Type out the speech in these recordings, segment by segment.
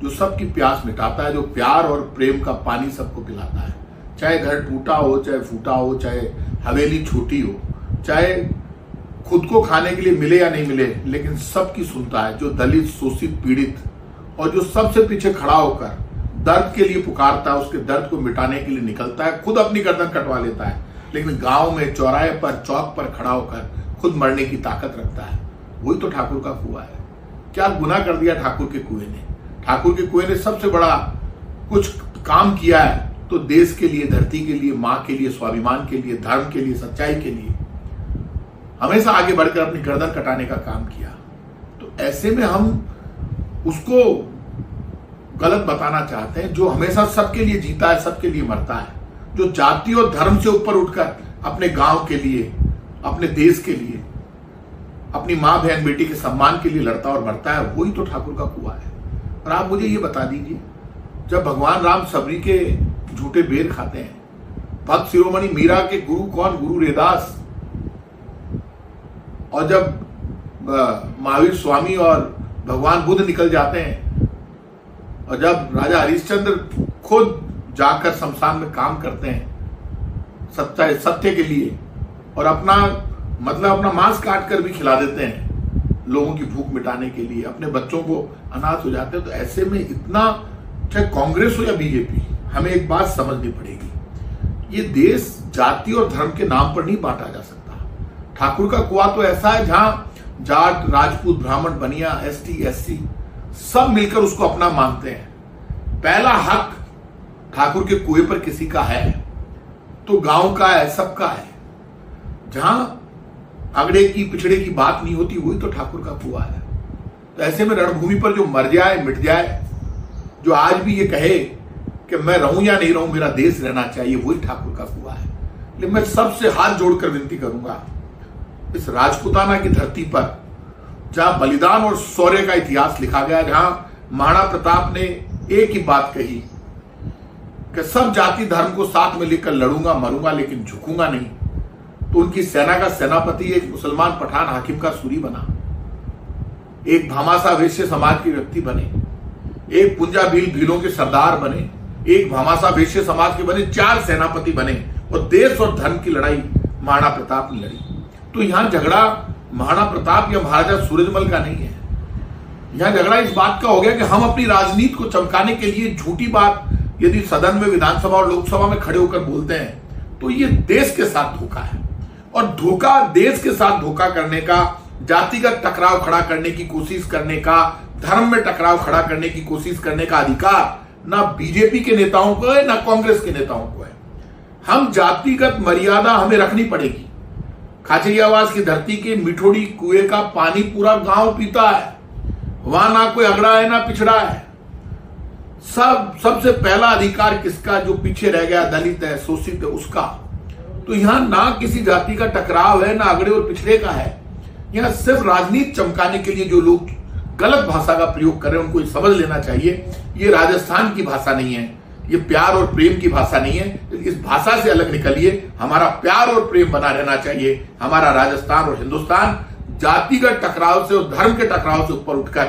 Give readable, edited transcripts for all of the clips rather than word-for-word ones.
जो सबकी प्यास मिटाता है, जो प्यार और प्रेम का पानी सबको पिलाता है। चाहे घर टूटा हो, चाहे फूटा हो, चाहे हवेली छोटी हो, चाहे खुद को खाने के लिए मिले या नहीं मिले, लेकिन सबकी सुनता है। जो दलित, शोषित, पीड़ित और जो सबसे पीछे खड़ा होकर दर्द के लिए पुकारता है, उसके दर्द को मिटाने के लिए निकलता है, खुद अपनी गर्दन कटवा लेता है, लेकिन गांव में चौराहे पर, चौक पर खड़ा होकर खुद मरने की ताकत रखता है। वही तो ठाकुर का कुआं है। क्या गुनाह कर दिया ठाकुर के कुएं ने? ठाकुर के कुएं ने सबसे बड़ा कुछ काम किया है तो देश के लिए, धरती के लिए, मां के लिए, स्वाभिमान के लिए, धर्म के लिए, सच्चाई के लिए हमेशा आगे बढ़कर अपनी गर्दन कटाने का काम किया। तो ऐसे में हम उसको गलत बताना चाहते हैं, जो हमेशा सबके लिए जीता है, सबके लिए मरता है, जो जाति और धर्म से ऊपर उठकर अपने गांव के लिए, अपने देश के लिए, अपनी मां बहन बेटी के सम्मान के लिए लड़ता और मरता है, वही तो ठाकुर का कुआं है। और आप मुझे ये बता दीजिए, जब भगवान राम सबरी के झूठे बेर खाते हैं, भक्त शिरोमणि मीरा के गुरु कौन? गुरु रैदास। और जब महावीर स्वामी और भगवान बुद्ध निकल जाते हैं, और जब राजा हरिश्चंद्र खुद जाकर शमशान में काम करते हैं सत्य के लिए, और अपना मांस काट कर भी खिला देते हैं लोगों की भूख मिटाने के लिए, अपने बच्चों को अनाथ हो जाते हैं, तो ऐसे में इतना, चाहे कांग्रेस हो या बीजेपी, हमें एक बात समझनी पड़ेगी, ये देश जाति और धर्म के नाम पर नहीं बांटा जा सकता। ठाकुर का कुआं तो ऐसा है जहां जाट, राजपूत, ब्राह्मण, बनिया, एसटी, एससी सब मिलकर उसको अपना मानते हैं। पहला हक ठाकुर के कुएं पर किसी का है तो गांव का है, सबका है। जहां अगड़े की पिछड़े की बात नहीं होती, वही तो ठाकुर का कुआं है। तो ऐसे में रणभूमि पर जो मर जाए, मिट जाए, जो आज भी ये कहे कि मैं रहूं या नहीं रहूं, मेरा देश रहना चाहिए, वही ठाकुर का कुआं है। लेकिन मैं सबसे हाथ जोड़कर विनती करूंगा, इस राजपूताना की धरती पर जहां बलिदान और शौर्य का इतिहास लिखा गया, जहां महाराणा प्रताप ने एक ही बात कही कि सब जाति धर्म को साथ में लेकर लड़ूंगा, मरूंगा, लेकिन झुकूंगा नहीं, तो उनकी सेना का सेनापति एक मुसलमान पठान हाकिम का सूरी बना, एक भामाशाह वैश्य समाज के व्यक्ति बने, एक पुंजा भीलों के सरदार बने, एक भामाशाह वैश्य समाज के बने, 4 सेनापति बने, और देश और धर्म की लड़ाई महाराणा प्रताप ने लड़ी। तो यहां झगड़ा महाराणा प्रताप या महाराजा सूरजमल का नहीं है। यहां झगड़ा इस बात का हो गया कि हम अपनी राजनीति को चमकाने के लिए झूठी बात यदि सदन में, विधानसभा और लोकसभा में खड़े होकर बोलते हैं, तो ये देश के साथ धोखा है। और धोखा, देश के साथ धोखा करने का, जातिगत टकराव खड़ा करने की कोशिश करने का, धर्म में टकराव खड़ा करने की कोशिश करने का अधिकार ना बीजेपी के नेताओं को है, ना कांग्रेस के नेताओं को है। हम जातिगत मर्यादा हमें रखनी पड़ेगी। खाचरियावास की धरती के मिठोड़ी कुएं का पानी पूरा गांव पीता है, वहां ना कोई अगड़ा है ना पिछड़ा है। सबसे पहला अधिकार किसका? जो पीछे रह गया, दलित है, शोषित है, उसका। तो यहां ना किसी जाति का टकराव है, ना अगड़े और पिछड़े का है। यहां सिर्फ राजनीति चमकाने के लिए जो लोग गलत भाषा का प्रयोग कर रहे हैं, उनको समझ लेना चाहिए, ये राजस्थान की भाषा नहीं है, ये प्यार और प्रेम की भाषा नहीं है। इस भाषा से अलग निकलिए। हमारा प्यार और प्रेम बना रहना चाहिए। हमारा राजस्थान और हिंदुस्तान जातिगत टकराव से और धर्म के टकराव से ऊपर उठकर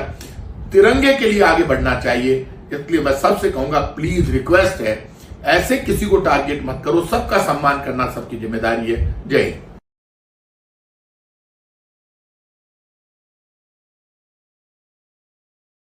तिरंगे के लिए आगे बढ़ना चाहिए। इसलिए मैं सबसे कहूंगा, प्लीज रिक्वेस्ट है, ऐसे किसी को टारगेट मत करो। सबका सम्मान करना सबकी जिम्मेदारी है। जय हिंद।